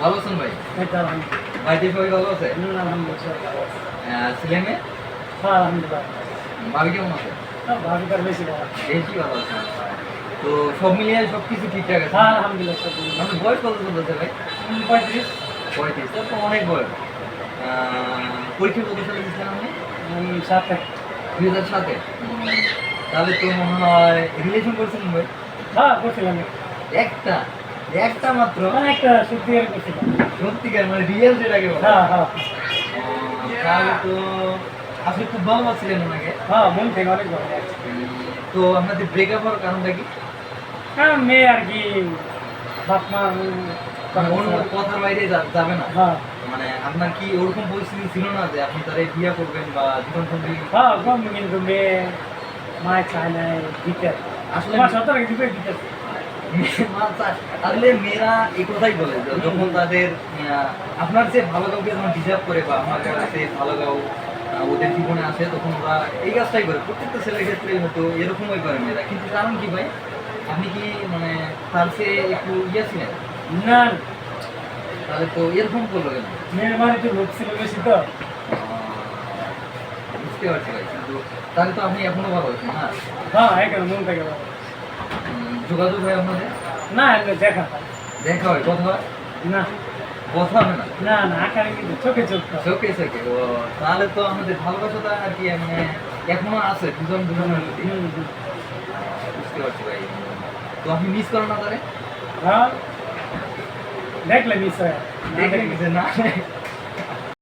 ভালো আছেন ভাই? এই তো আলহামদুলিল্লাহ। বাড়িতে সবাই ভালো আছে? আলহামদুলিল্লাহ সব ভালো আছে। ছেলে মেয়ে? হ্যাঁ, আলহামদুলিল্লাহ। ভাবি কেমন আছে? ভাবি তার বেশি ভালো। বেশি ভালো আছে। তো সব মিলিয়ে সবকিছু ঠিকঠাক আছে? হ্যাঁ, আলহামদুলিল্লাহ সব ভালো। আপনার বয়স কত চলতেছে ভাই? 35। 35, তার তো অনেক বয়স। পরীক্ষা কত সালে দিচ্ছেন আপনি? 7 2007-এ? তাহলে তো মনে হয় রিলেশন করছিলেন ভাই? হ্যাঁ, করছিলাম। একটা একটা মাত্র? একটা সত্যি আর করছিলাম। সত্যিকার মানে রিয়েল যেটাকে বলে? হ্যাঁ, হ্যাঁ। তাহলে তো আসলে খুব ভালো পাচ্ছিলেন ওনাকে? হ্যাঁ, মন থেকে অনেক ভালো লাগছে। তো আপনাদের ব্রেকআপ হওয়ার কারণটা কি? হ্যাঁ, মেয়ে আর কি বাপ মা মানে অন্য কথার বাইরে যাবে না? হ্যাঁ, মানে আপনার কি ওরকম পরিস্থিতি ছিল না যে আপনি তারে বিয়ে করবেন বা জীবন সঙ্গী? হ্যাঁ, কম কিন্তু মেয়ে মায় চায় নাই দিতে। আসলে তোমার 17 দিতে দিতে। আসলে মেয়েরা এই কথাই বলে যে যখন তাদের আপনার যে ভালো কাউকে যখন ডিজার্ভ করে বা আমার কাছে ভালো কাউ ওদের জীবনে আসে তখন ওরা এই কাজটাই করে। প্রত্যেকটা ছেলের ক্ষেত্রে হয়তো এরকমই করে মেয়েরা। কিন্তু কারণ কি ভাই? আপনি কি মানে তার চেয়ে একটু ইয়ে ছিলেন? না, তাহলে তো এরকম করলো কেন? মেয়ের মানে তো লোক ছিল বেশি তো। বুঝতে পারছি ভাই, কিন্তু তাহলে তো আপনি এখনো ভালো আছেন না? হ্যাঁ, এখন মন থেকে ভালো। যোগাযোগ হয় আপনাদের? না, এমনি দেখা হয়। দেখা হয়, কথা হয়? না, কথা হবে না? না, না, আকারে কিন্তু চোখে চোখ। চোখে চোখে। ও তাহলে তো আমাদের ভালোবাসাটা আর কি মানে এখনো আছে দুজন দুজনের প্রতি। বুঝতে পারছি ভাই। তো আপনি মিস করেন না তারে? হ্যাঁ, দেখলে মিস হয়। দেখলেন যে না